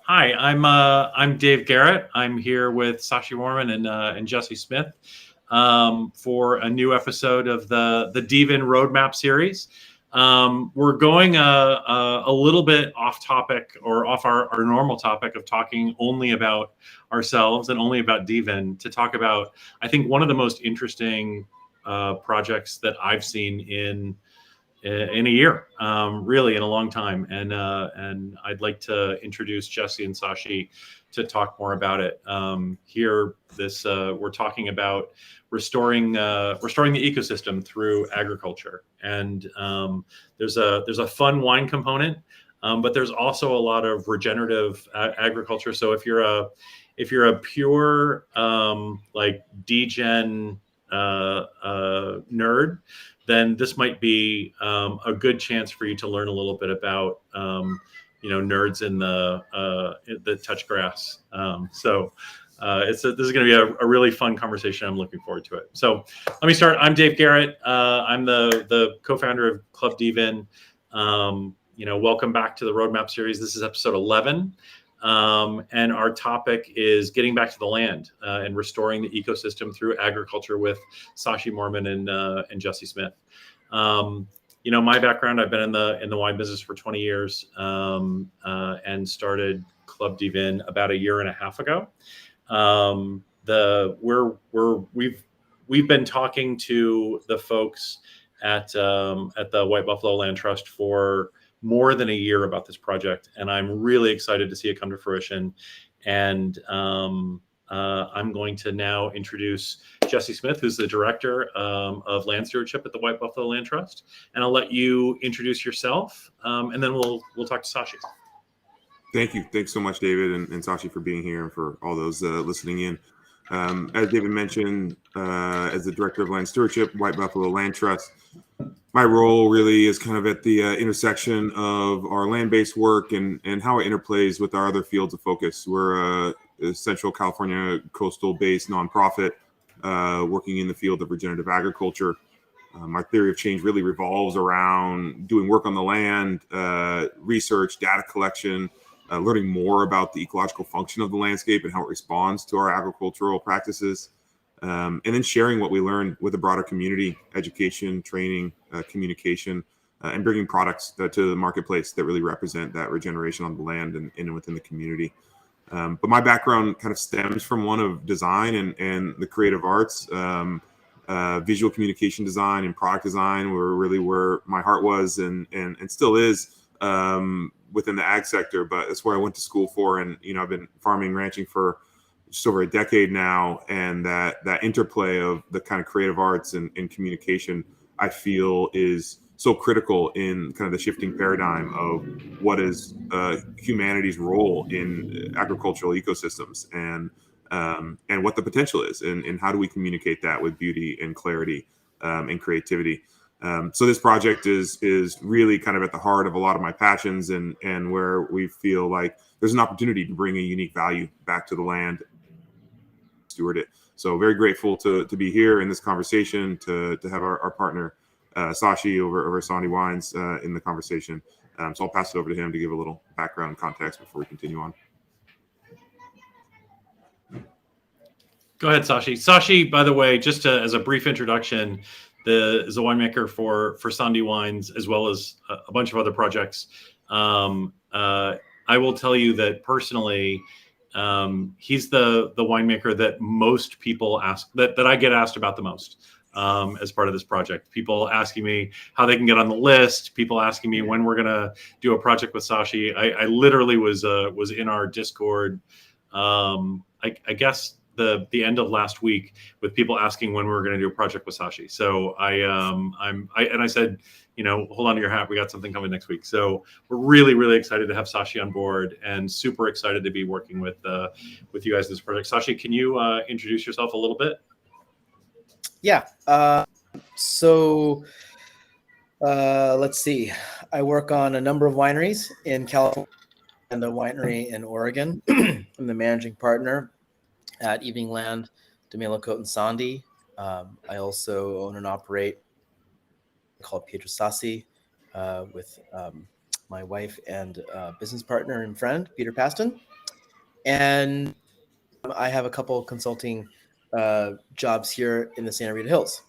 Hi, I'm Dave Garrett. I'm here with Sashi Moorman and Jesse Smith for a new episode of the dVIN Roadmap series. We're going a little bit off topic or off our normal topic of talking only about ourselves and only about dVIN to talk about, I think, one of the most interesting projects that I've seen in a year, really in a long time. And I'd like to introduce Jesse and Sashi to talk more about it. Here, we're talking about restoring the ecosystem through agriculture. And there's a fun wine component, but there's also a lot of regenerative agriculture. So if you're a pure like degen nerd, then this might be a good chance for you to learn a little bit about, nerds in the touch grass. This is going to be a really fun conversation. I'm looking forward to it. So let me start. I'm Dave Garrett. I'm the co-founder of Club dVIN. Welcome back to the Roadmap series. This is episode 11. And our topic is getting back to the land and restoring the ecosystem through agriculture with Sashi Moorman and Jesse Smith. My background, I've been in the wine business for 20 years and started Club dVIN about a year and a half ago. We've been talking to the folks at the White Buffalo Land Trust for more than a year about this project, and I'm really excited to see it come to fruition. And I'm going to now introduce Jesse Smith, who's the Director of Land Stewardship at the White Buffalo Land Trust, and I'll let you introduce yourself, and then we'll talk to Sashi. Thank you. Thanks so much, David and Sashi, for being here and for all those listening in. As David mentioned, as the Director of Land Stewardship, White Buffalo Land Trust, my role really is kind of at the intersection of our land-based work and how it interplays with our other fields of focus. We're a Central California coastal-based nonprofit working in the field of regenerative agriculture. Our theory of change really revolves around doing work on the land, research, data collection, learning more about the ecological function of the landscape and how it responds to our agricultural practices. And then sharing what we learn with the broader community, education, training, communication, and bringing products to the marketplace that really represent that regeneration on the land and within the community. But my background kind of stems from one of design and the creative arts, visual communication design and product design were really where my heart was and still is within the ag sector. But that's where I went to school for. And, I've been farming, ranching for just over a decade now, and that interplay of the kind of creative arts and communication, I feel, is so critical in kind of the shifting paradigm of what is humanity's role in agricultural ecosystems and what the potential is, and how do we communicate that with beauty and clarity and creativity. So this project is really kind of at the heart of a lot of my passions and where we feel like there's an opportunity to bring a unique value back to the land, steward it. So very grateful to be here in this conversation, to have our partner Sashi over Sandhi Wines in the conversation. So I'll pass it over to him to give a little background and context before we continue on. Go ahead, Sashi. Sashi, by the way, just as a brief introduction, is a winemaker for Sandhi Wines as well as a bunch of other projects. I will tell you that personally, he's the winemaker that most people ask, that I get asked about the most as part of this project. People asking me how they can get on the list. People asking me when we're gonna do a project with Sashi. I literally was in our Discord. I guess the end of last week with people asking when we were going to do a project with Sashi. So I said, hold on to your hat. We got something coming next week. So we're really, really excited to have Sashi on board and super excited to be working with you guys in this project. Sashi, can you introduce yourself a little bit? Yeah. Let's see. I work on a number of wineries in California and a winery in Oregon. I'm the managing partner at Evening Land, Demelacote and Sandhi. I also own and operate called Pietro Sassi with my wife and business partner and friend, Peter Paston. And I have a couple of consulting jobs here in the Santa Rita Hills.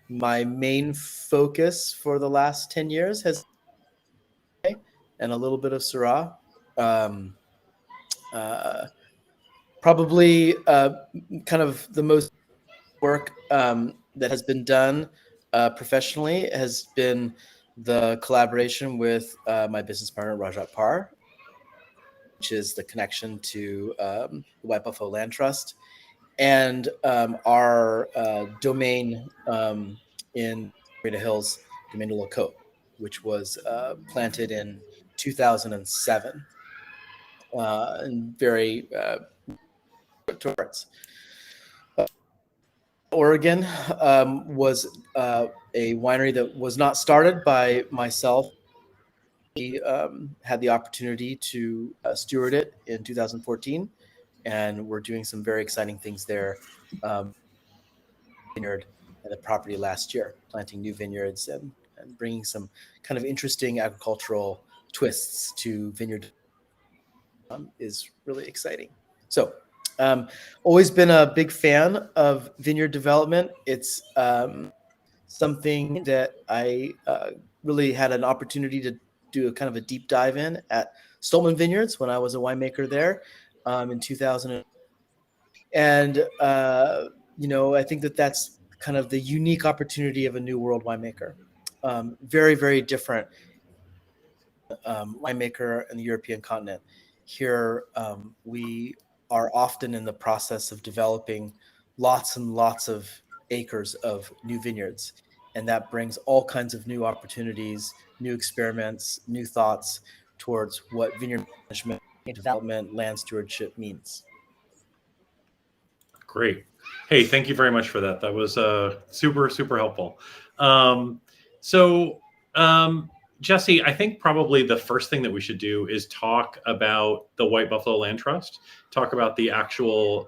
My main focus for the last 10 years has and a little bit of Syrah. Probably kind of the most work that has been done professionally has been the collaboration with my business partner, Rajat Par, which is the connection to the White Buffalo Land Trust, and our domain in Rita Hills, Domaine de la Côte, which was planted in 2007, and very towards. Oregon was a winery that was not started by myself. We had the opportunity to steward it in 2014, and we're doing some very exciting things there. Vineyard and the property last year, planting new vineyards and bringing some kind of interesting agricultural twists to vineyard is really exciting. So always been a big fan of vineyard development. It's something that I really had an opportunity to do a kind of a deep dive in at Stolman Vineyards when I was a winemaker there in 2000. And, I think that that's kind of the unique opportunity of a new world winemaker. Very, very different winemaker in the European continent. Here, we are often in the process of developing lots and lots of acres of new vineyards. And that brings all kinds of new opportunities, new experiments, new thoughts towards what vineyard management, development, land stewardship means. Great. Hey, thank you very much for that. That was super, super helpful. Jesse, I think probably the first thing that we should do is talk about the White Buffalo Land Trust, talk about the actual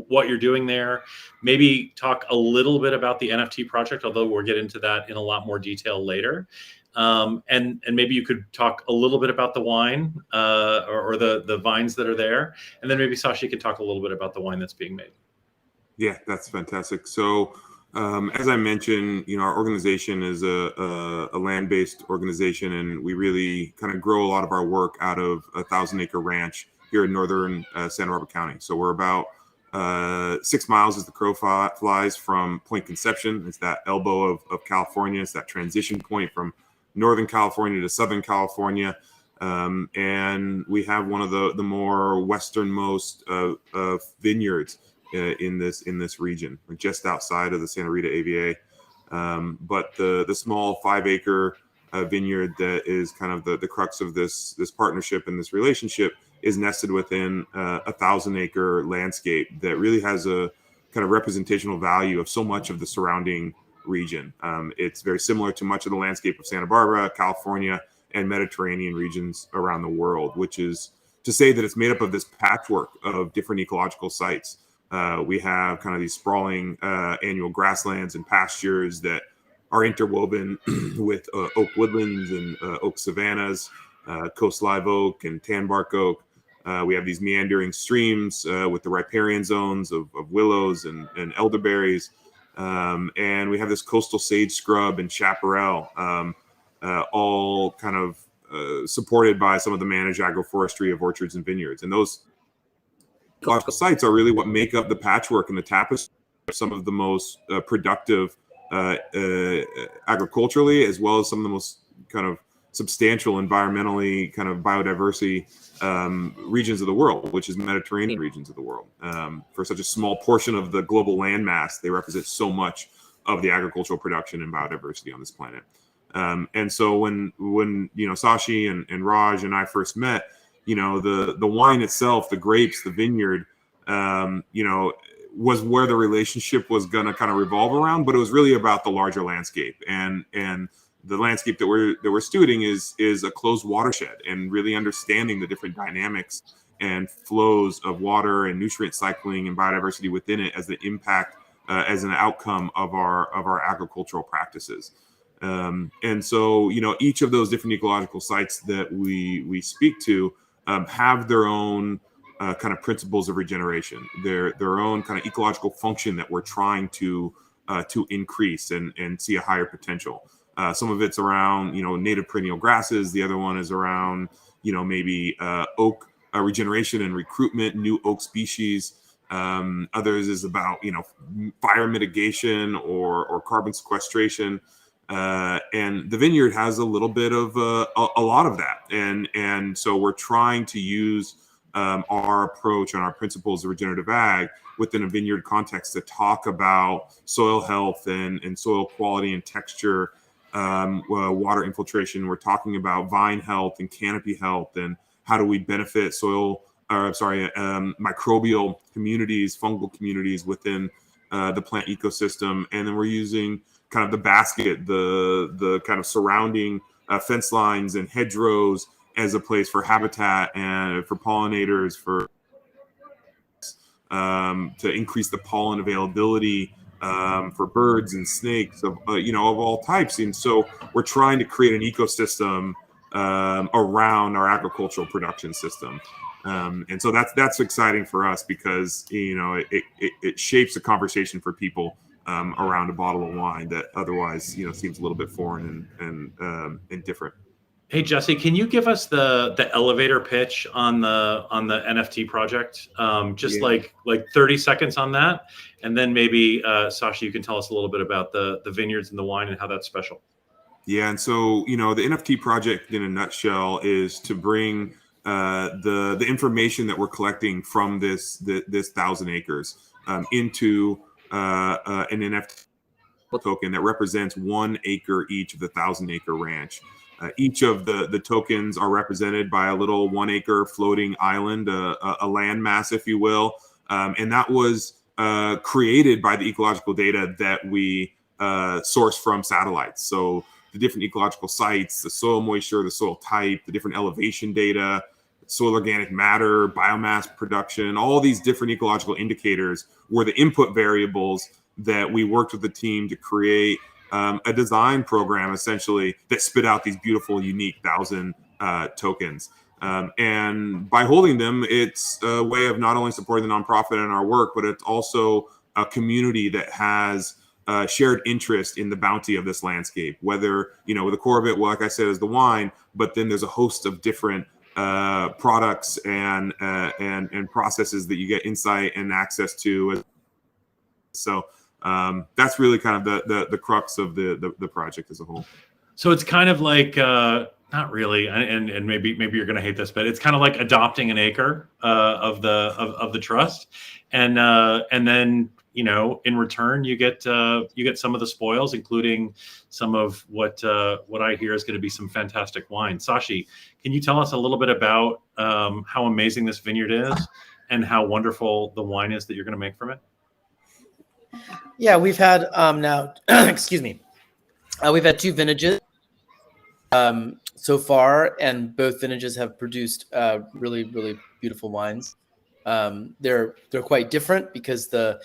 what you're doing there, maybe talk a little bit about the NFT project, although we'll get into that in a lot more detail later. And maybe you could talk a little bit about the wine or the vines that are there. And then maybe Sashi could talk a little bit about the wine that's being made. Yeah, that's fantastic. So as I mentioned, our organization is a land-based organization, and we really kind of grow a lot of our work out of a 1,000-acre ranch here in northern Santa Barbara County. So we're about 6 miles as the crow flies from Point Conception. It's that elbow of California. It's that transition point from Northern California to Southern California. And we have one of the more westernmost vineyards in this region, just outside of the Santa Rita AVA. But the small 5-acre vineyard that is kind of the crux of this partnership and this relationship is nested within a 1,000-acre landscape that really has a kind of representational value of so much of the surrounding region. It's very similar to much of the landscape of Santa Barbara, California, and Mediterranean regions around the world, which is to say that it's made up of this patchwork of different ecological sites. We have kind of these sprawling annual grasslands and pastures that are interwoven with oak woodlands and oak savannas, coast live oak and tan bark oak. We have these meandering streams with the riparian zones of willows and elderberries. And we have this coastal sage scrub and chaparral, all kind of supported by some of the managed agroforestry of orchards and vineyards. And those ecological sites are really what make up the patchwork and the tapestry of some of the most productive agriculturally, as well as some of the most kind of substantial environmentally kind of biodiversity regions of the world, which is Mediterranean regions of the world. For such a small portion of the global landmass, they represent so much of the agricultural production and biodiversity on this planet. And so when Sashi and Raj and I first met, the wine itself, the grapes, the vineyard, was where the relationship was going to kind of revolve around, but it was really about the larger landscape. And the landscape that we're stewarding is a closed watershed, and really understanding the different dynamics and flows of water and nutrient cycling and biodiversity within it as the impact as an outcome of our agricultural practices. And so each of those different ecological sites that we speak to have their own kind of principles of regeneration, their own kind of ecological function that we're trying to increase and see a higher potential. Some of it's around, native perennial grasses. The other one is around, maybe oak regeneration and recruitment, new oak species. Others is about, fire mitigation or carbon sequestration. And the vineyard has a little bit of a lot of that. And so we're trying to use our approach and our principles of regenerative ag within a vineyard context to talk about soil health and soil quality and texture, water infiltration. We're talking about vine health and canopy health, and how do we benefit microbial communities, fungal communities within the plant ecosystem. And then we're using kind of the basket, the kind of surrounding fence lines and hedgerows as a place for habitat and for pollinators, to increase the pollen availability for birds and snakes of all types. And so we're trying to create an ecosystem around our agricultural production system. And so that's exciting for us because, it shapes the conversation for people around a bottle of wine that otherwise, seems a little bit foreign and different. Hey, Jesse, can you give us the elevator pitch on the NFT project? Like 30 seconds on that. And then maybe, Sashi, you can tell us a little bit about the vineyards and the wine and how that's special. Yeah. And so, the NFT project in a nutshell is to bring the information that we're collecting from this 1,000 acres into an NFT token that represents 1 acre each of the 1,000 acre ranch. Each of the tokens are represented by a little 1 acre floating island, a land mass, if you will. And that was created by the ecological data that we source from satellites. So the different ecological sites, the soil moisture, the soil type, the different elevation data, soil organic matter, biomass production, all these different ecological indicators were the input variables that we worked with the team to create a design program essentially that spit out these beautiful, unique 1,000 tokens. And by holding them, it's a way of not only supporting the nonprofit and our work, but it's also a community that has shared interest in the bounty of this landscape, whether, with the core of it, well, like I said, is the wine, but then there's a host of different products and processes that you get insight and access to. So that's really kind of the crux of the project as a whole. So it's kind of like not really, and maybe you're going to hate this, but it's kind of like adopting an acre of the trust, and then in return you get some of the spoils, including some of what I hear is going to be some fantastic wine. Sashi, can you tell us a little bit about how amazing this vineyard is and how wonderful the wine is that you're going to make from it? Yeah, we've had now, excuse me, we've had 2 vintages so far, and both vintages have produced really, really beautiful wines. They're quite different because the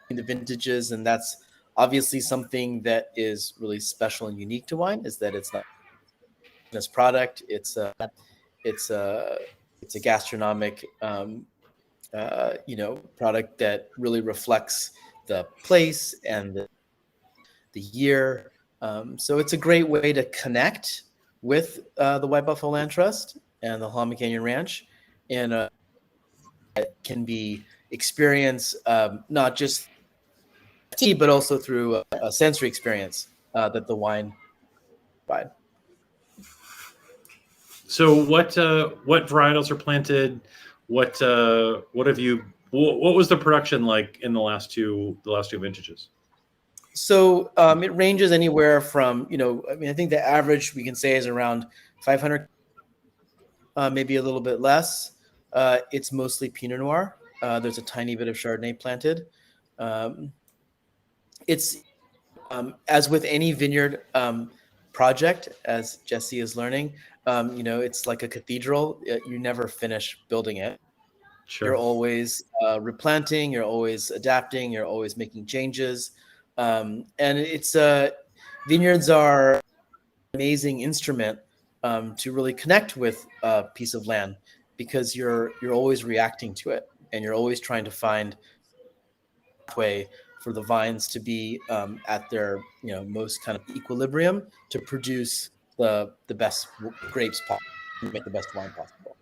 vintages, and that's obviously something that is really special and unique to wine, is that it's not this product. It's a gastronomic product that really reflects the place and the year. So it's a great way to connect with the White Buffalo Land Trust and the Halama Canyon Ranch, and it can be experienced not just tea, but also through a sensory experience that the wine provides. So what varietals are planted? What was the production like in the last two vintages? So it ranges anywhere from, I think the average we can say is around 500, maybe a little bit less. It's mostly Pinot Noir. There's a tiny bit of Chardonnay planted. It's as with any vineyard project, as Jesse is learning, it's like a cathedral. You never finish building it. Sure. You're always replanting. You're always adapting. You're always making changes. And it's vineyards are an amazing instrument to really connect with a piece of land, because you're always reacting to it, and you're always trying to find a way for the vines to be at their most kind of equilibrium to produce the best grapes possible, make the best wine possible.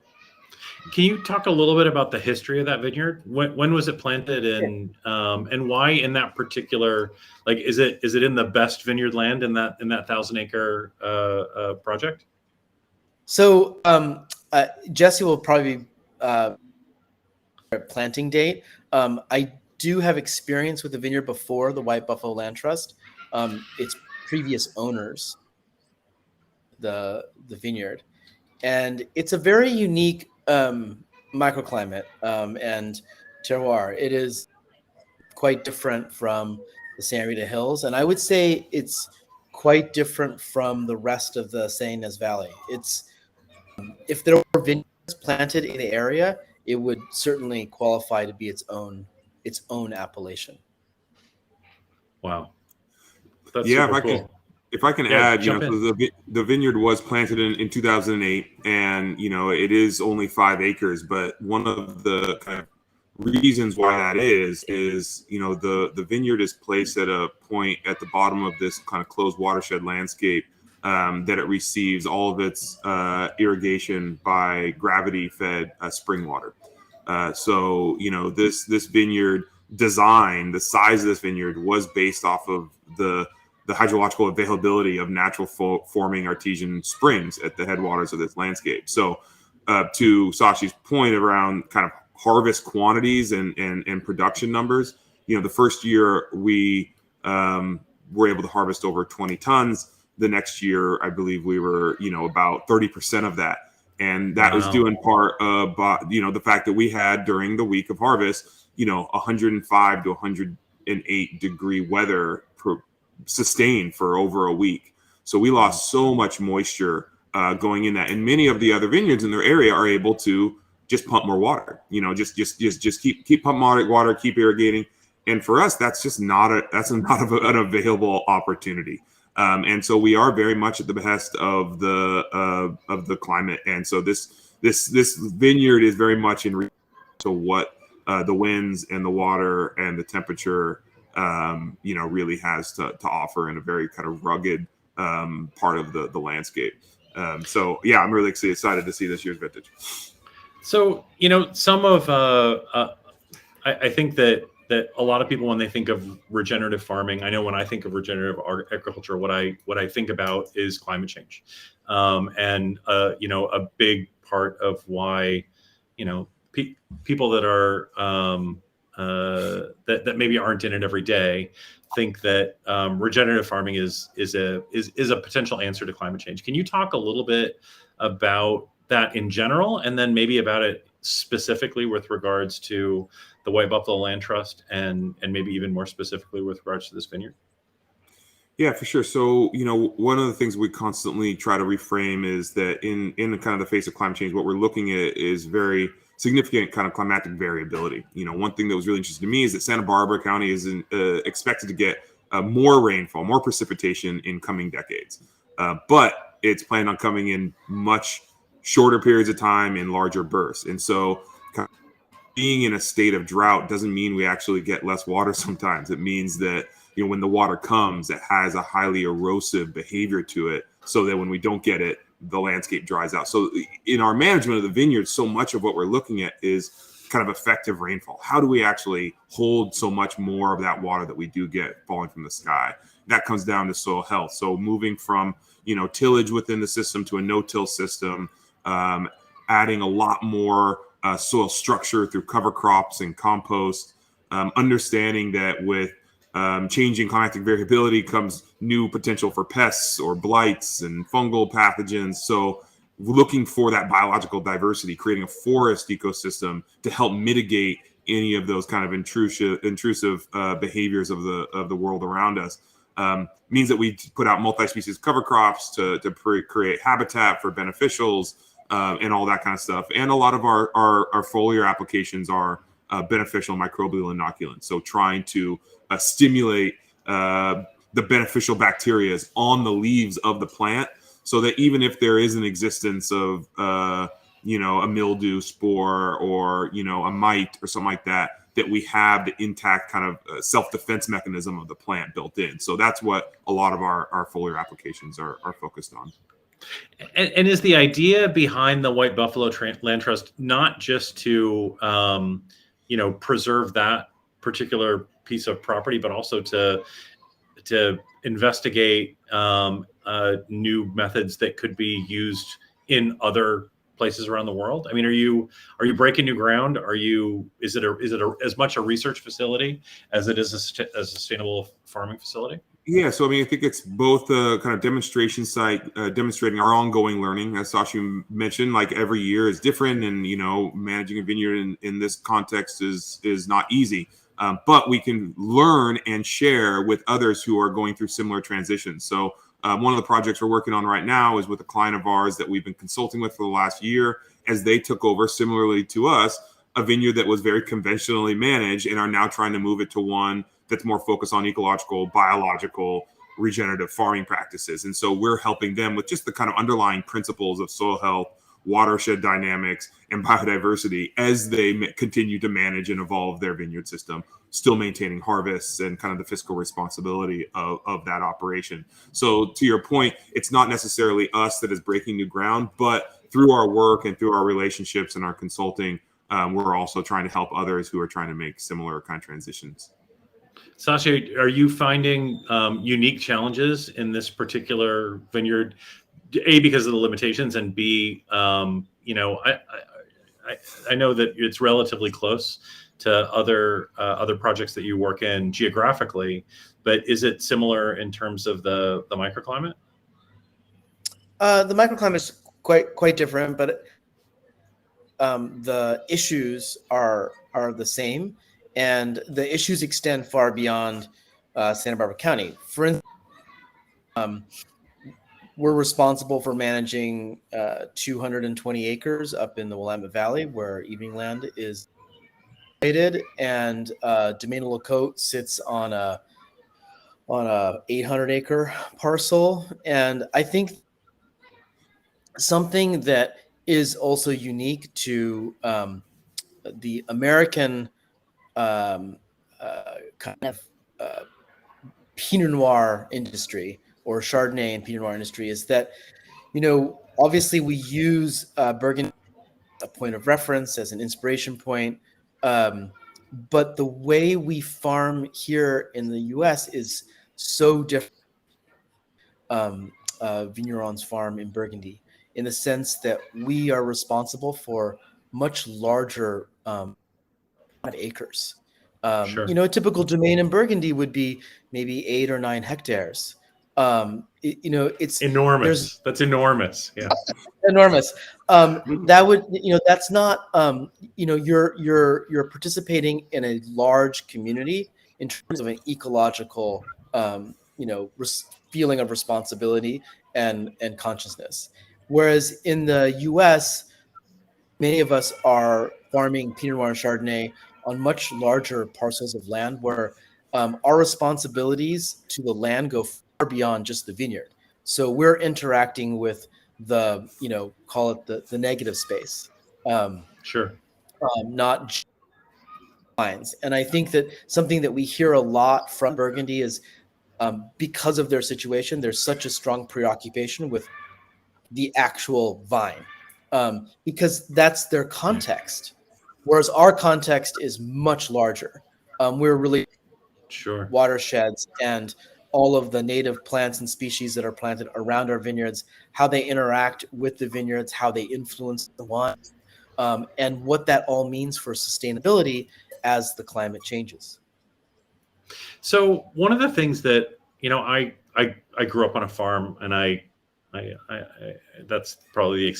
Can you talk a little bit about the history of that vineyard? When was it planted, and why in that particular, like, is it in the best vineyard land in that 1,000-acre project? So Jesse will probably planting date. I do have experience with the vineyard before the White Buffalo Land Trust. Its previous owners, the vineyard, and it's a very unique microclimate and terroir. It is quite different from the Santa Rita Hills, and I would say it's quite different from the rest of the San Ynez Valley. It's if there were vineyards planted in the area, it would certainly qualify to be its own appellation. Wow, that's Yeah, super cool. If I can add, so the vineyard was planted in 2008, and it is only 5 acres. But one of the kind of reasons why that is the vineyard is placed at a point at the bottom of this kind of closed watershed landscape that it receives all of its irrigation by gravity-fed spring water. So this vineyard design, the size of this vineyard was based off of the hydrological availability of natural forming artesian springs at the headwaters of this landscape. So to Sashi's point around kind of harvest quantities and production numbers, the first year we were able to harvest over 20 tons. The next year, I believe we were, about 30% of that. And that was due in part the fact that we had during the week of harvest, 105 to 108 degree weather sustained for over a week. So we lost so much moisture going in that. And many of the other vineyards in their area are able to just pump more water, just keep pumping water, keep irrigating. And for us, that's just not an available opportunity. And so we are very much at the behest of the climate. And so this vineyard is very much in relation to what the winds and the water and the temperature really has to offer in a very kind of rugged part of the landscape. So yeah, I'm really excited to see this year's vintage. So some of I think that a lot of people, when they think of regenerative farming, I know when I think of regenerative agriculture, what I think about is climate change, and a big part of why people that are that maybe aren't in it every day think that regenerative farming is a potential answer to climate change. Can you talk a little bit about that in general, and then maybe about it specifically with regards to the White Buffalo Land Trust, and maybe even more specifically with regards to this vineyard? Yeah, for sure. So, one of the things we constantly try to reframe is that in kind of the face of climate change, what we're looking at is very significant kind of climatic variability. One thing that was really interesting to me is that Santa Barbara County is expected to get more rainfall, more precipitation in coming decades. But it's planned on coming in much shorter periods of time in larger bursts. And so being in a state of drought doesn't mean we actually get less water sometimes. It means that, when the water comes, it has a highly erosive behavior to it, so that when we don't get it, the landscape dries out. So in our management of the vineyard, so much of what we're looking at is kind of effective rainfall. How do we actually hold so much more of that water that we do get falling from the sky? That comes down to soil health. So moving from, tillage within the system to a no-till system, adding a lot more soil structure through cover crops and compost, understanding that with changing climatic variability comes new potential for pests or blights and fungal pathogens. So looking for that biological diversity, creating a forest ecosystem to help mitigate any of those kind of intrusive behaviors of the world around us, means that we put out multi-species cover crops to create habitat for beneficials, and all that kind of stuff. And a lot of our foliar applications are beneficial microbial inoculants. So trying to stimulate the beneficial bacteria on the leaves of the plant, so that even if there is an existence of a mildew spore or a mite or something like that, that we have the intact kind of self-defense mechanism of the plant built in. So that's what a lot of our foliar applications are focused on. And is the idea behind the White Buffalo Land Trust not just to, preserve that particular piece of property, but also to investigate new methods that could be used in other places around the world? I mean, are you breaking new ground? Is it as much a research facility as it is a sustainable farming facility? Yeah, so I mean, I think it's both a kind of demonstration site, demonstrating our ongoing learning. As Sashi mentioned, like every year is different, and managing a vineyard in this context is not easy. But we can learn and share with others who are going through similar transitions. So one of the projects we're working on right now is with a client of ours that we've been consulting with for the last year, as they took over, similarly to us, a vineyard that was very conventionally managed and are now trying to move it to one that's more focused on ecological, biological, regenerative farming practices. And so we're helping them with just the kind of underlying principles of soil health, watershed dynamics, and biodiversity as they continue to manage and evolve their vineyard system, still maintaining harvests and kind of the fiscal responsibility of that operation. So to your point, it's not necessarily us that is breaking new ground, but through our work and through our relationships and our consulting, we're also trying to help others who are trying to make similar kind of transitions. Sashi, are you finding unique challenges in this particular vineyard? A, because of the limitations, and B, I know that it's relatively close to other projects that you work in geographically, but is it similar in terms of the microclimate? The microclimate is quite different, but the issues are the same, and the issues extend far beyond Santa Barbara County. For instance, we're responsible for managing 220 acres up in the Willamette Valley, where Evening Land is located, and Domaine de la Côte sits on a 800-acre parcel. And I think something that is also unique to the American kind of Pinot Noir industry, or Chardonnay and Pinot Noir industry, is that, obviously we use Burgundy as a point of reference, as an inspiration point. But the way we farm here in the US is so different. Vigneron's farm in Burgundy, in the sense that we are responsible for much larger acres. Sure. A typical domain in Burgundy would be maybe 8 or 9 hectares. It's enormous. That's enormous. Yeah. Enormous. That would, that's not, you're participating in a large community in terms of an ecological, feeling of responsibility and consciousness. Whereas in the US, many of us are farming Pinot Noir and Chardonnay on much larger parcels of land, where our responsibilities to the land go far beyond just the vineyard. So we're interacting with the, call it the negative space. Sure. Not just lines. And I think that something that we hear a lot from Burgundy is because of their situation, there's such a strong preoccupation with the actual vine, because that's their context. Whereas our context is much larger. We're really watersheds and all of the native plants and species that are planted around our vineyards, how they interact with the vineyards, how they influence the wine, and what that all means for sustainability as the climate changes. So one of the things that, I grew up on a farm, and I that's probably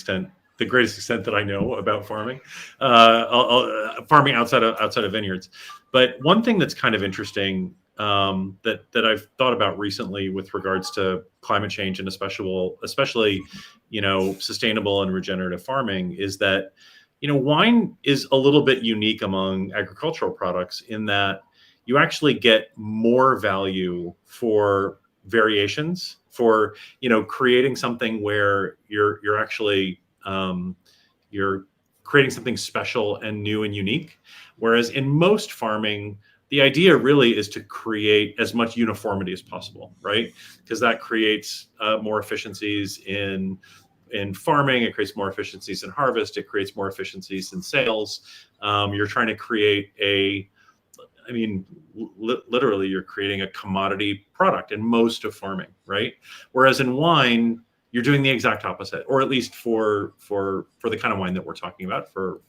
the greatest extent that I know about farming, farming outside of vineyards. But one thing that's kind of interesting that I've thought about recently with regards to climate change, and especially sustainable and regenerative farming, is that wine is a little bit unique among agricultural products in that you actually get more value for variations, for creating something where you're actually you're creating something special and new and unique. Whereas in most farming, the idea really is to create as much uniformity as possible, right? Because that creates more efficiencies in farming. It creates more efficiencies in harvest. It creates more efficiencies in sales. You're trying to create literally, you're creating a commodity product in most of farming, right? Whereas in wine, you're doing the exact opposite, or at least for the kind of wine that we're talking about, for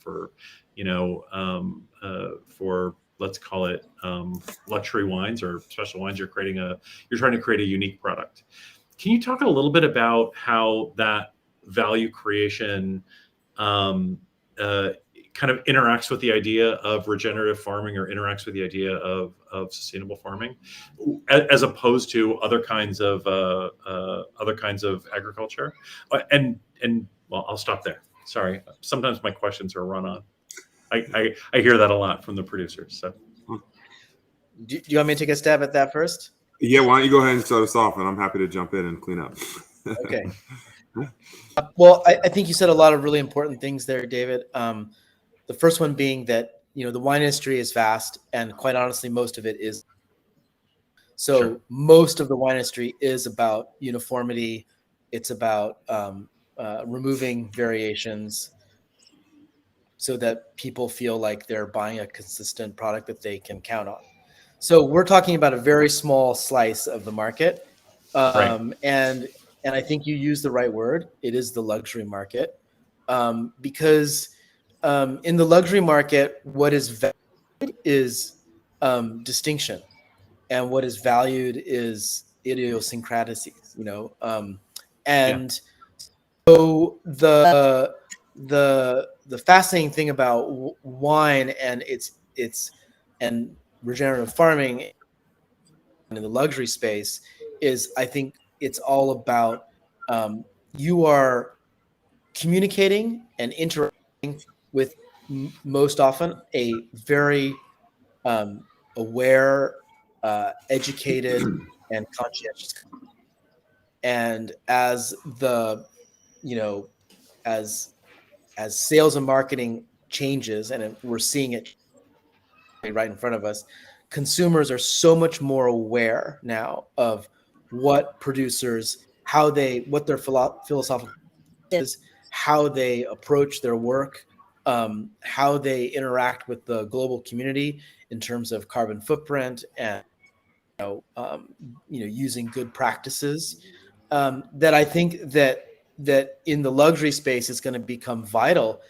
let's call it luxury wines or special wines. You're trying to create a unique product. Can you talk a little bit about how that value creation kind of interacts with the idea of regenerative farming, or interacts with the idea of sustainable farming, as opposed to other kinds of agriculture? And well, I'll stop there. Sorry, sometimes my questions are run on. I hear that a lot from the producers. So, do you want me to take a stab at that first? Yeah, why don't you go ahead and start us off, and I'm happy to jump in and clean up. Okay. Well, I think you said a lot of really important things there, David. The first one being that, the wine industry is vast, and quite honestly, most of it is. So Sure. Most of the wine industry is about uniformity. It's about removing variations so that people feel like they're buying a consistent product that they can count on. So we're talking about a very small slice of the market. Right. And I think you used the right word. It is the luxury market. Because in the luxury market, what is valued is distinction, and what is valued is idiosyncrasies. And so the fascinating thing about wine and and regenerative farming in the luxury space is, I think it's all about you are communicating and interacting with most often a very aware, educated, and conscientious. And as as sales and marketing changes, and we're seeing it right in front of us, consumers are so much more aware now of what producers, what their philosophical is, how they approach their work, how they interact with the global community in terms of carbon footprint, and using good practices. That I think that in the luxury space is going to become vital.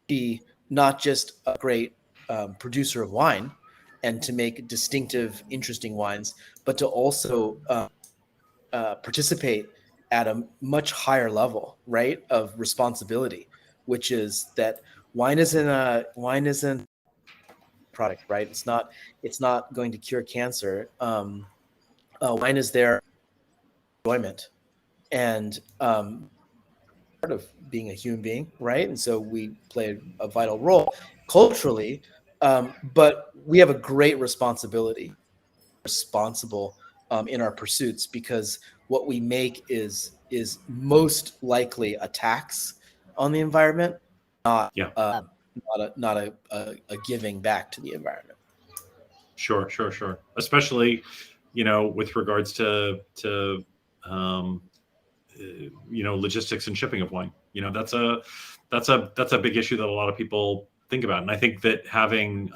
Be not just a great producer of wine and to make distinctive, interesting wines, but to also participate at a much higher level, right, of responsibility, which is that wine isn't product, right? It's not going to cure cancer. Wine is there for enjoyment, and part of being a human being, right? And so we play a vital role culturally, but we have a great responsibility, responsible in our pursuits, because what we make is most likely a tax on the environment, not a giving back to the environment. Sure. Especially, with regards to logistics and shipping of wine. That's a big issue that a lot of people think about. And I think that having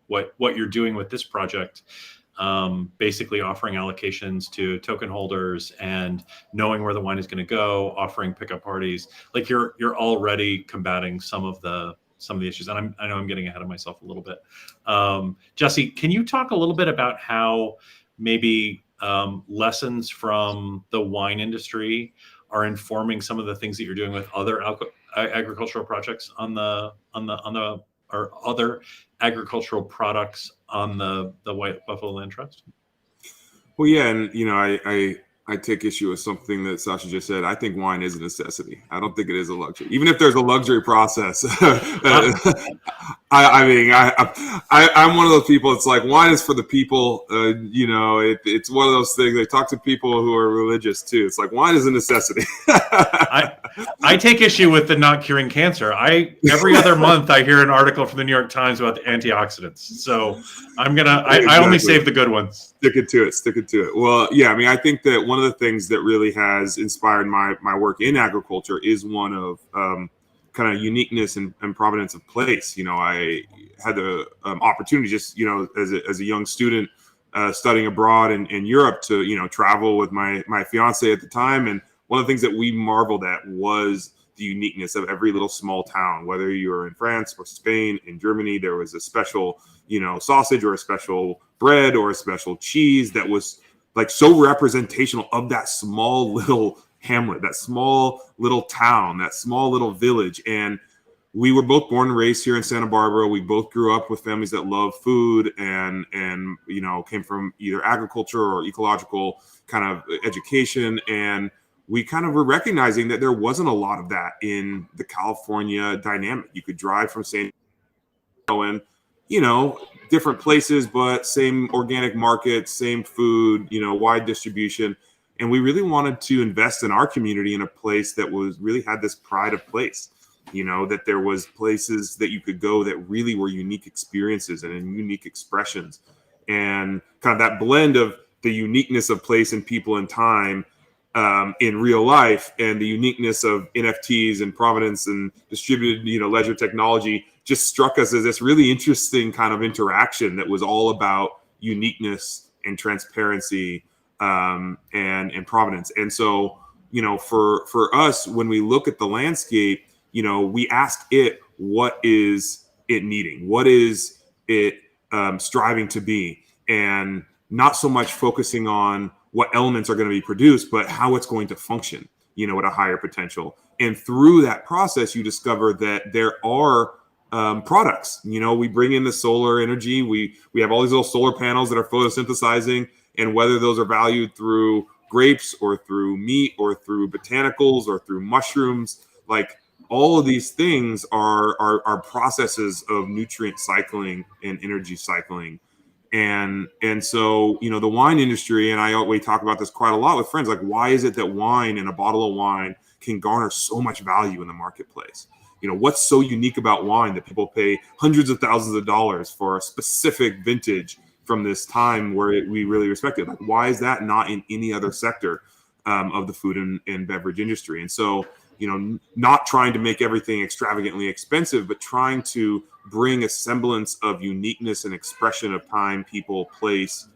what you're doing with this project, basically offering allocations to token holders and knowing where the wine is going to go, offering pickup parties, like you're already combating some of the issues. And I know I'm getting ahead of myself a little bit. Jesse, can you talk a little bit about how maybe lessons from the wine industry are informing some of the things that you're doing with other agricultural projects or other agricultural products on the White Buffalo Land Trust? Well, yeah, and I I take issue with something that Sashi just said. I think wine is a necessity. I don't think it is a luxury. Even if there's a luxury process, I'm one of those people. It's like wine is for the people. It's one of those things. I talk to people who are religious too. It's like wine is a necessity. I take issue with the not curing cancer. Every other month I hear an article from the New York Times about the antioxidants. So I only save the good ones. Stick it to it. Well, yeah, I mean, I think that one of the things that really has inspired my work in agriculture is one of kind of uniqueness and provenance of place. I had the opportunity just, as a young student studying abroad in Europe to, travel with my fiance at the time. And one of the things that we marveled at was the uniqueness of every little small town, whether you're in France or Spain, in Germany, there was a special, sausage or a special bread or a special cheese that was like so representational of that small little hamlet, that small little town, that small little village. And we were both born and raised here in Santa Barbara. We both grew up with families that love food and came from either agriculture or ecological kind of education. And we kind of were recognizing that there wasn't a lot of that in the California dynamic. You could drive from San Diego and, different places, but same organic markets, same food, wide distribution. And we really wanted to invest in our community in a place that really had this pride of place, that there was places that you could go that really were unique experiences and unique expressions. And kind of that blend of the uniqueness of place and people and time in real life and the uniqueness of NFTs and provenance and distributed, ledger technology just struck us as this really interesting kind of interaction that was all about uniqueness and transparency and provenance. And so, for us, when we look at the landscape, we ask it, what is it needing? What is it striving to be? And not so much focusing on what elements are going to be produced, but how it's going to function, at a higher potential. And through that process, you discover that there are products. We bring in the solar energy. We have all these little solar panels that are photosynthesizing, and whether those are valued through grapes or through meat or through botanicals or through mushrooms, like all of these things are processes of nutrient cycling and energy cycling. And so, the wine industry, and we talk about this quite a lot with friends, like, why is it that wine and a bottle of wine can garner so much value in the marketplace? What's so unique about wine that people pay hundreds of thousands of dollars for a specific vintage from this time where we really respect it? Like, why is that not in any other sector of the food and beverage industry? And so, not trying to make everything extravagantly expensive, but trying to bring a semblance of uniqueness and expression of time, people, place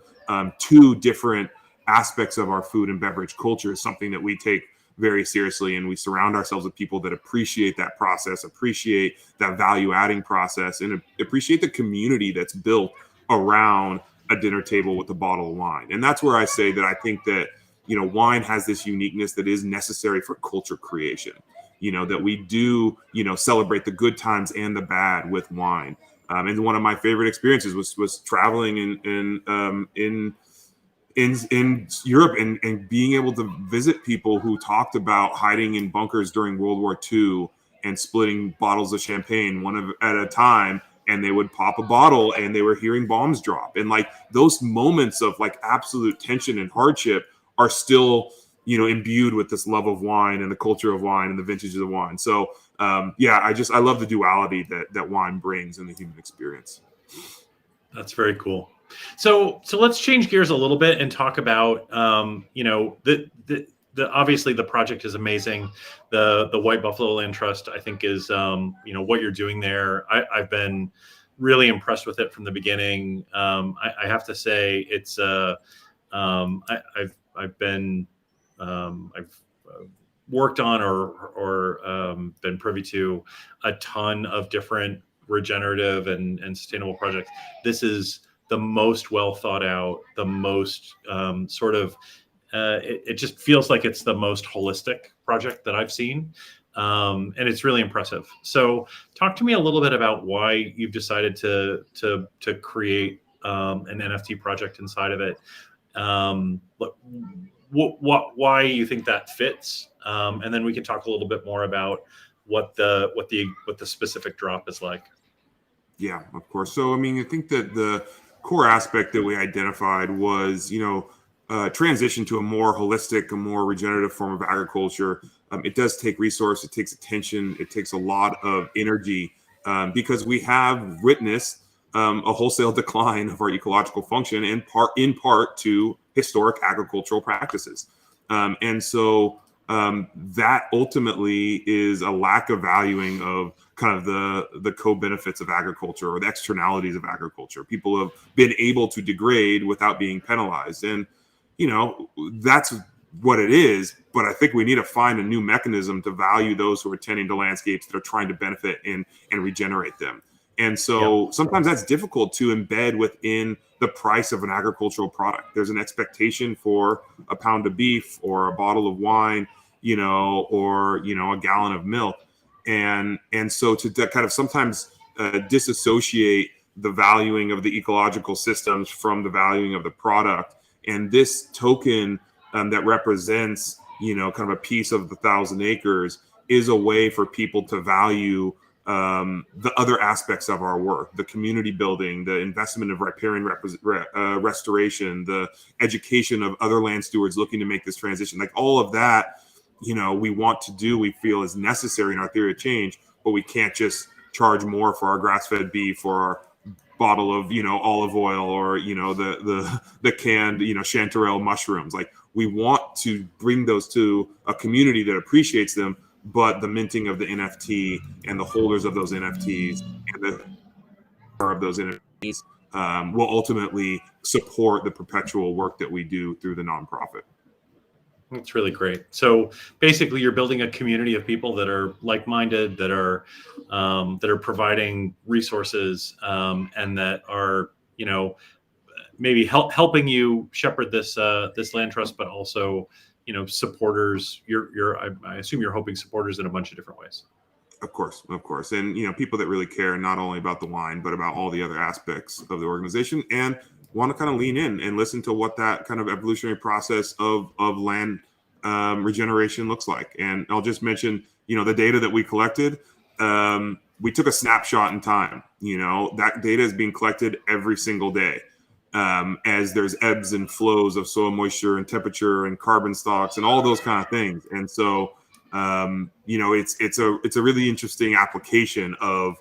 to different aspects of our food and beverage culture is something that we take very seriously. And we surround ourselves with people that appreciate that process, appreciate that value adding process, and appreciate the community that's built around a dinner table with a bottle of wine. And that's where I say that I think that, wine has this uniqueness that is necessary for culture creation, that we do, celebrate the good times and the bad with wine. And one of my favorite experiences was traveling in Europe and being able to visit people who talked about hiding in bunkers during World War II and splitting bottles of champagne one at a time. And they would pop a bottle and they were hearing bombs drop. And like those moments of like absolute tension and hardship are still, imbued with this love of wine and the culture of wine and the vintages of wine. So I love the duality that wine brings in the human experience. That's very cool. So let's change gears a little bit and talk about, obviously the project is amazing. The White Buffalo Land Trust, I think, is, what you're doing there. I've been really impressed with it from the beginning. I have to say it's, I've worked on or been privy to a ton of different regenerative and sustainable projects. This is the most well thought out, the most it just feels like it's the most holistic project that I've seen. And it's really impressive. So talk to me a little bit about why you've decided to create an NFT project inside of it. why you think that fits, and then we can talk a little bit more about what the specific drop is like. Yeah, of course. So, I mean, I think that the core aspect that we identified was, transition to a more holistic, a more regenerative form of agriculture. It does take resource, it takes attention, it takes a lot of energy, because we have witnessed a wholesale decline of our ecological function, in part to historic agricultural practices. And so that ultimately is a lack of valuing of kind of the co-benefits of agriculture or the externalities of agriculture. People have been able to degrade without being penalized. And, that's what it is. But I think we need to find a new mechanism to value those who are tending to landscapes that are trying to benefit and regenerate them. And so sometimes that's difficult to embed within the price of an agricultural product. There's an expectation for a pound of beef or a bottle of wine, or, a gallon of milk. And so to kind of sometimes disassociate the valuing of the ecological systems from the valuing of the product. And this token that represents, kind of a piece of the 1,000 acres is a way for people to value the other aspects of our work, the community building, the investment of riparian restoration, the education of other land stewards looking to make this transition, like all of that, we want to do, we feel is necessary in our theory of change, but we can't just charge more for our grass-fed beef or our bottle of, olive oil or, the canned, chanterelle mushrooms. Like, we want to bring those to a community that appreciates them, but the minting of the NFT and the holders of those NFTs and the of those NFTs will ultimately support the perpetual work that we do through the nonprofit. That's really great. So basically, you're building a community of people that are like-minded, that are providing resources, and that are, maybe helping you shepherd this land trust, but also, supporters. I assume you're hoping supporters in a bunch of different ways. Of course. And, people that really care not only about the wine, but about all the other aspects of the organization and want to kind of lean in and listen to what that kind of evolutionary process of land regeneration looks like. And I'll just mention, the data that we collected, we took a snapshot in time. That data is being collected every single day. As there's ebbs and flows of soil moisture and temperature and carbon stocks and all those kind of things. And so, it's a really interesting application of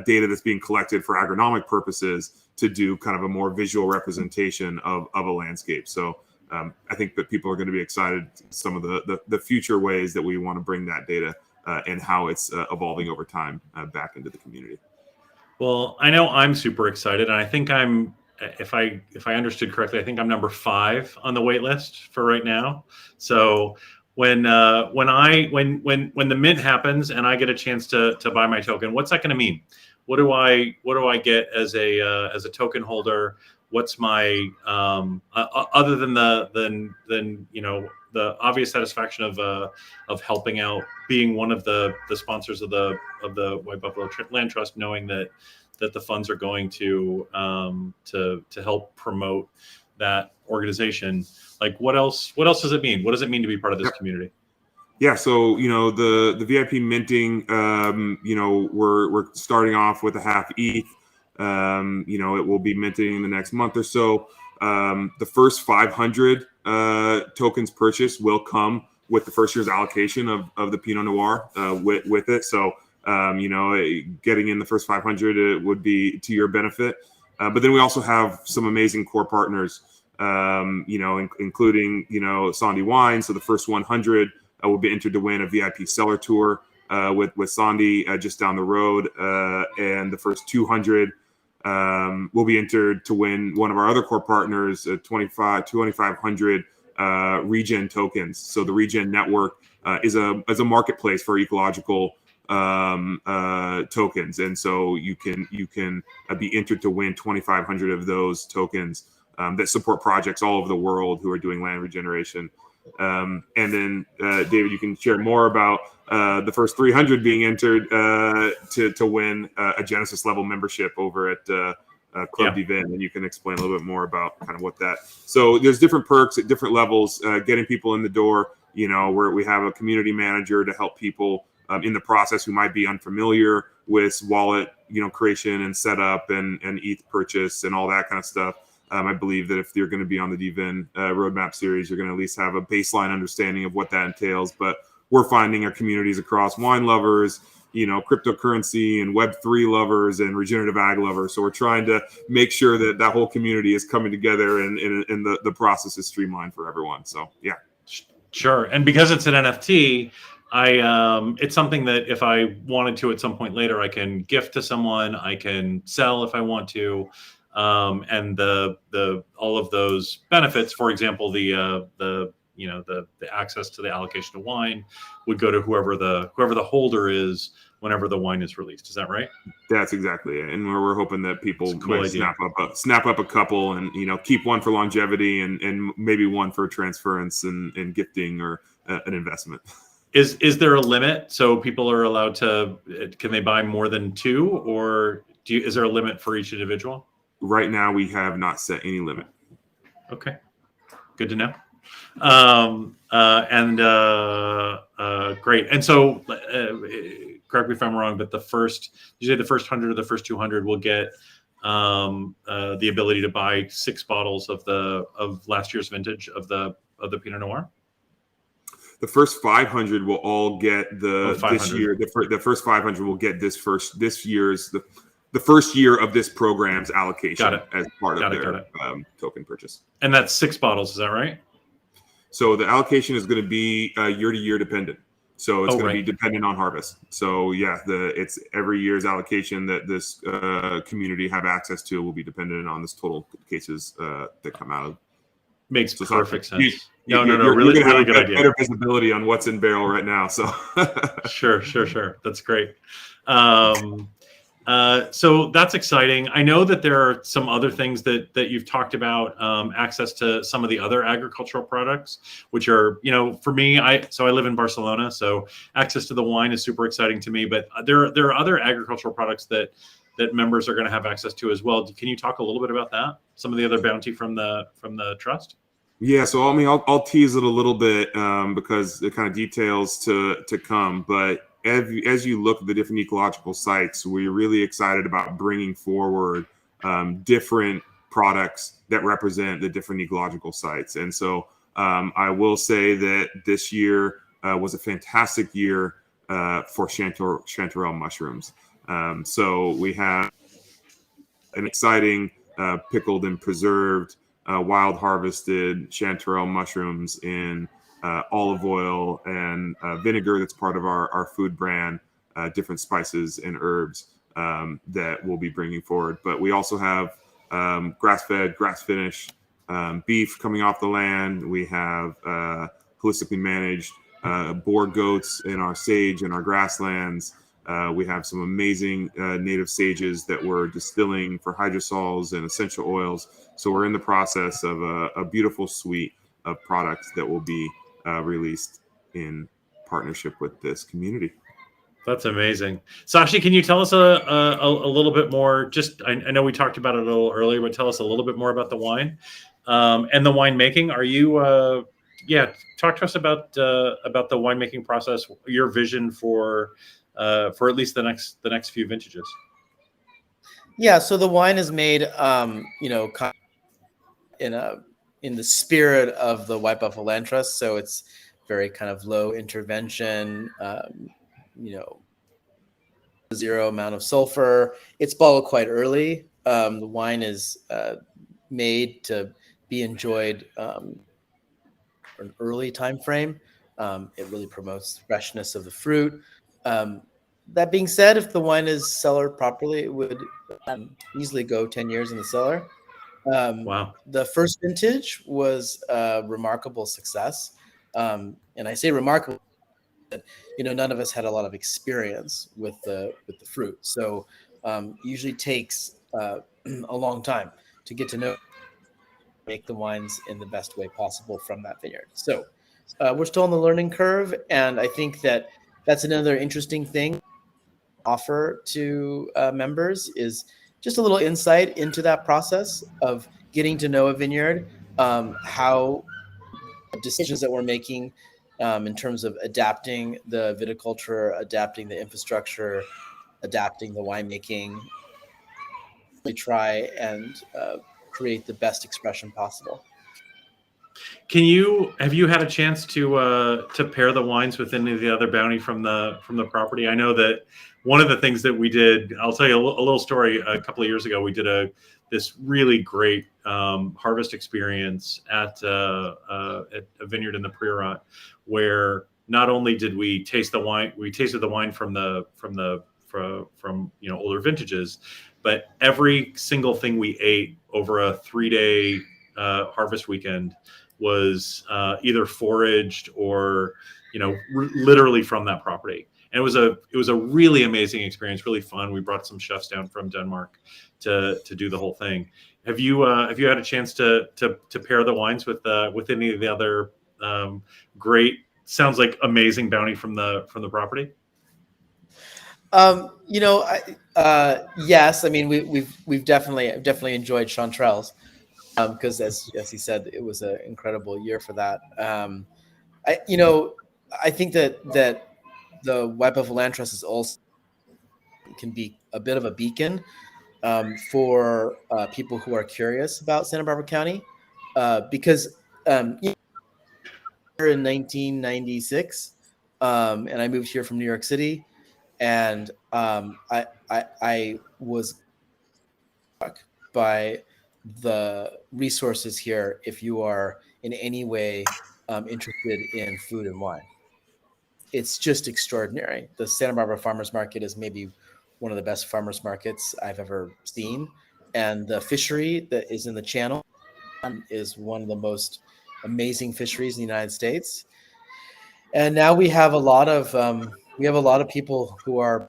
data that's being collected for agronomic purposes to do kind of a more visual representation of a landscape. So I think that people are going to be excited some of the future ways that we want to bring that data and how it's evolving over time back into the community. Well, I know I'm super excited, and I think if I understood correctly, I think I'm number 5 on the wait list for right now. So when the mint happens and I get a chance to buy my token, what's that going to mean? What do I get as a token holder? What's my other than the obvious satisfaction of helping out, being one of the sponsors of the White Buffalo Land Trust, knowing that the funds are going to help promote that organization. Like, what else does it mean? What does it mean to be part of this community? Yeah, so the VIP minting, we're starting off with a half ETH. It will be minting in the next month or so. The first 500 tokens purchased will come with the first year's allocation of the Pinot Noir with it. So getting in the first 500 would be to your benefit. But then we also have some amazing core partners, including Sandhi Wine. So the first 100 will be entered to win a VIP cellar tour with Sandhi just down the road, and the first 200 will be entered to win one of our other core partners, 2,500 Regen tokens. So the Regen network is a marketplace for ecological tokens, and so you can be entered to win 2,500 of those tokens that support projects all over the world who are doing land regeneration. And then David, you can share more about the first 300 being entered to win a Genesis level membership over at Club dVIN, and you can explain a little bit more about kind of what that. So there's different perks at different levels, getting people in the door. Where we have a community manager to help people in the process who might be unfamiliar with wallet, creation and setup and ETH purchase and all that kind of stuff. I believe that if you're going to be on the dVIN roadmap series, you're going to at least have a baseline understanding of what that entails. But we're finding our communities across wine lovers, cryptocurrency and Web3 lovers and regenerative ag lovers. So we're trying to make sure that that whole community is coming together and the process is streamlined for everyone. So, yeah. Sure. And because it's an NFT, it's something that if I wanted to at some point later, I can gift to someone, I can sell if I want to. And the all of those benefits, for example, the access to the allocation of wine would go to whoever the holder is whenever the wine is released. Is that right? That's exactly it. And we're hoping that people might snap up a couple and keep one for longevity and maybe one for transference and gifting or an investment. Is there a limit? So people are allowed to? Can they buy more than two, or is there a limit for each individual? Right now, we have not set any limit. Okay, good to know. Great. And so, correct me if I'm wrong, but you say the first 100 or the first 200 will get the ability to buy 6 bottles of last year's vintage of the Pinot Noir. The first 500 will all get this year. The first 500 will get this year's the first year of this program's allocation as part of their token purchase. And that's 6 bottles. Is that right? So the allocation is going to be year to year dependent. So it's going to be dependent on harvest. So yeah, it's every year's allocation that this community have access to will be dependent on this total cases that come out of. Makes perfect sense. You're really good idea. Better visibility on what's in barrel right now. So sure. That's great. So that's exciting. I know that there are some other things that you've talked about, access to some of the other agricultural products, which are, for me, I live in Barcelona, so access to the wine is super exciting to me. But there are other agricultural products that members are going to have access to as well. Can you talk a little bit about that? Some of the other bounty from the trust? Yeah, so I'll tease it a little bit because it kind of details to come. But as you look at the different ecological sites, we're really excited about bringing forward different products that represent the different ecological sites. And so I will say that this year was a fantastic year for chanterelle mushrooms. So we have an exciting pickled and preserved wild harvested chanterelle mushrooms in olive oil and vinegar that's part of our food brand, different spices and herbs that we'll be bringing forward. But we also have grass-fed, grass-finished beef coming off the land. We have holistically managed boar goats in our sage and our grasslands. We have some amazing native sages that we're distilling for hydrosols and essential oils. So we're in the process of a beautiful suite of products that will be released in partnership with this community. That's amazing. Sashi, can you tell us a little bit more? I know we talked about it a little earlier, but tell us a little bit more about the wine and the winemaking. Are you, talk to us about the winemaking process, your vision for at least the next few vintages. Yeah, so the wine is made, in the spirit of the White Buffalo Land Trust. So it's very kind of low intervention, zero amount of sulfur. It's bottled quite early. The wine is made to be enjoyed for an early time frame. It really promotes the freshness of the fruit. That being said, if the wine is cellared properly, it would easily go 10 years in the cellar. Wow. The first vintage was a remarkable success. And I say remarkable, that, none of us had a lot of experience with the fruit. So usually takes a long time to get to know, make the wines in the best way possible from that vineyard. So we're still on the learning curve. And I think that's another interesting thing offer to members is just a little insight into that process of getting to know a vineyard, how decisions that we're making in terms of adapting the viticulture, adapting the infrastructure, adapting the winemaking. We try and create the best expression possible. Have you had a chance to pair the wines with any of the other bounty from the property? I know that one of the things that we did, I'll tell you a little story. A couple of years ago, we did this really great harvest experience at a vineyard in the Priorat, where not only did we taste the wine, we tasted the wine from older vintages, but every single thing we ate over a 3-day harvest weekend was either foraged or literally from that property. And it was a really amazing experience, really fun. We brought some chefs down from Denmark to do the whole thing. Have you had a chance to pair the wines with any of the other great, sounds like amazing bounty from the property? Yes. I mean, we've definitely enjoyed Chanterelles. Because as he said, it was an incredible year for that. I think that the White Buffalo Land Trust is also can be a bit of a beacon for people who are curious about Santa Barbara County, because in 1996, and I moved here from New York City, and I was struck by the resources here if you are in any way interested in food and wine. It's just extraordinary. The Santa Barbara Farmers Market is maybe one of the best farmers markets I've ever seen. And the fishery that is in the channel is one of the most amazing fisheries in the United States. And now we have a lot of people who are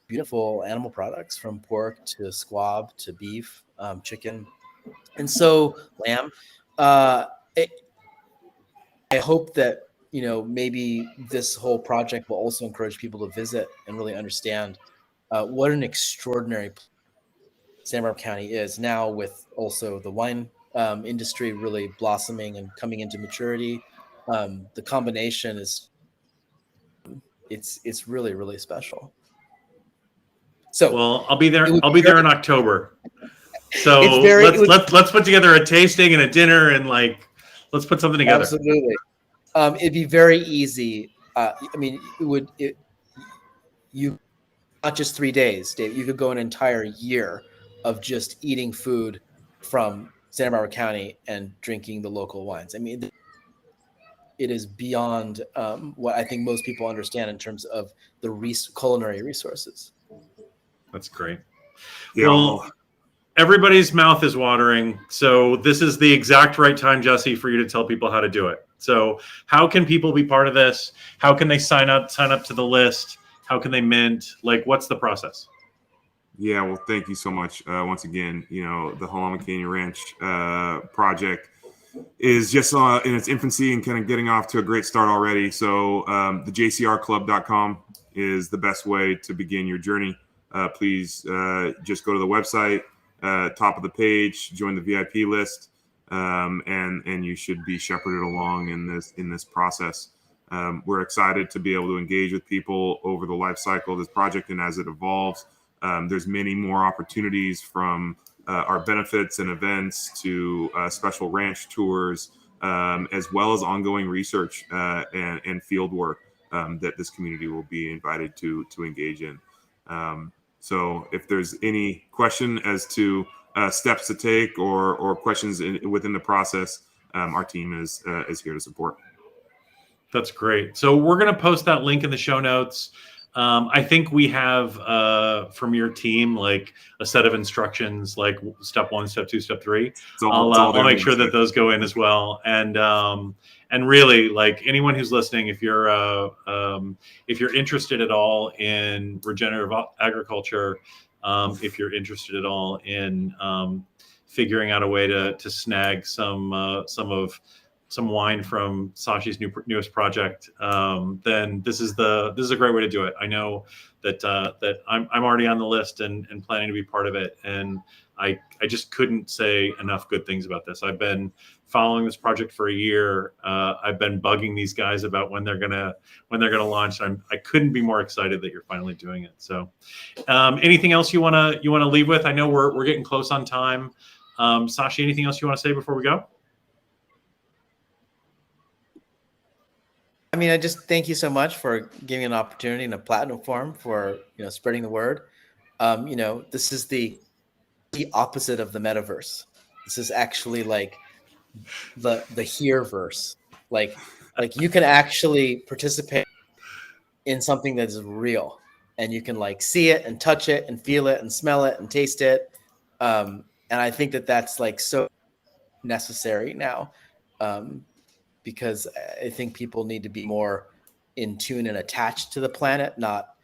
beautiful animal products, from pork to squab to beef, chicken, and so lamb. I hope that maybe this whole project will also encourage people to visit and really understand what an extraordinary Santa Barbara County is now, with also the wine industry really blossoming and coming into maturity. The combination is it's really, really special. So, well, I'll be there. I'll be there in October. So let's put together a tasting and a dinner, and let's put something together. Absolutely. It'd be very easy. I mean, you not just 3 days, Dave. You could go an entire year of just eating food from Santa Barbara County and drinking the local wines. I mean, it is beyond what I think most people understand in terms of the culinary resources. That's great. Yeah. Well, everybody's mouth is watering. So this is the exact right time, Jesse, for you to tell people how to do it. So how can people be part of this? How can they sign up to the list? How can they mint? What's the process? Yeah, well, thank you so much. Once again, the Halama Canyon Ranch project is just in its infancy and kind of getting off to a great start already. So the jcrclub.com is the best way to begin your journey. Please just go to the website, top of the page, join the VIP list, and you should be shepherded along in this process. We're excited to be able to engage with people over the life cycle of this project, and as it evolves, there's many more opportunities, from our benefits and events to special ranch tours, as well as ongoing research and field work that this community will be invited to engage in. So if there's any question as to steps to take or questions within the process, our team is here to support. That's great. So we're going to post that link in the show notes. I think we have from your team a set of instructions, like step 1, step 2, step 3. I'll make sure that those go in as well. And really, anyone who's listening, if you're interested at all in regenerative agriculture, if you're interested at all in figuring out a way to snag some wine from Sashi's newest project, then this is a great way to do it. I know that I'm already on the list and planning to be part of it. And I just couldn't say enough good things about this. I've been following this project for a year. I've been bugging these guys about when they're gonna launch. I couldn't be more excited that you're finally doing it. So, anything else you wanna leave with? I know we're getting close on time. Sashi, anything else you want to say before we go? I mean, I just thank you so much for giving an opportunity in a platform for spreading the word. This is the opposite of the metaverse. This is actually like the here verse. Like you can actually participate in something that is real, and you can like see it and touch it and feel it and smell it and taste it. And I think that that's like so necessary now, because I think people need to be more in tune and attached to the planet, not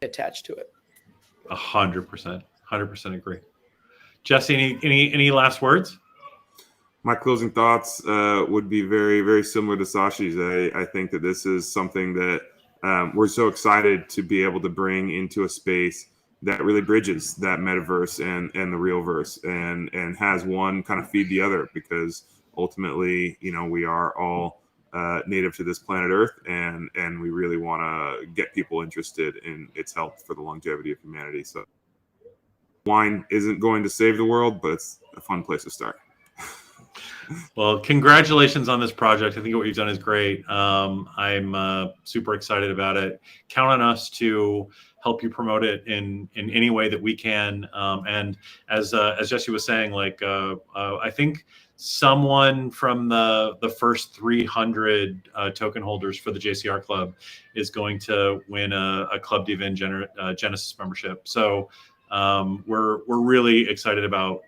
attached to it. 100% agree. Jesse, any last words? My closing thoughts would be very, very similar to Sashi's. I think that this is something that we're so excited to be able to bring into a space that really bridges that metaverse and the real verse, and has one kind of feed the other, because ultimately, we are all native to this planet Earth, and we really want to get people interested in its health for the longevity of humanity. So wine isn't going to save the world, but it's a fun place to start. Well, congratulations on this project. I think what you've done is great. I'm super excited about it. Count on us to help you promote it in any way that we can. And as Jesse was saying, I think someone from the first 300 token holders for the JCR Club is going to win a Club dVIN Genesis membership. So we're really excited about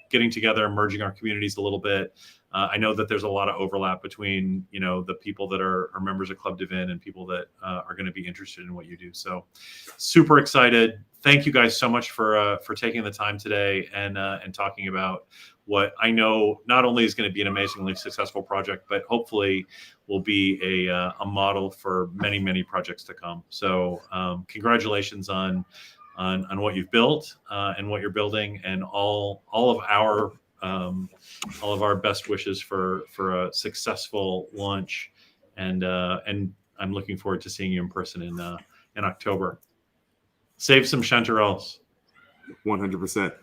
getting together, merging our communities a little bit. I know that there's a lot of overlap between the people that are members of Club dVIN and people that are going to be interested in what you do. So super excited. Thank you guys so much for taking the time today and talking about what I know not only is going to be an amazingly successful project, but hopefully will be a model for many projects to come. So congratulations on what you've built and what you're building, and all of our best wishes for a successful launch. And I'm looking forward to seeing you in person in October. Save some chanterelles. 100%.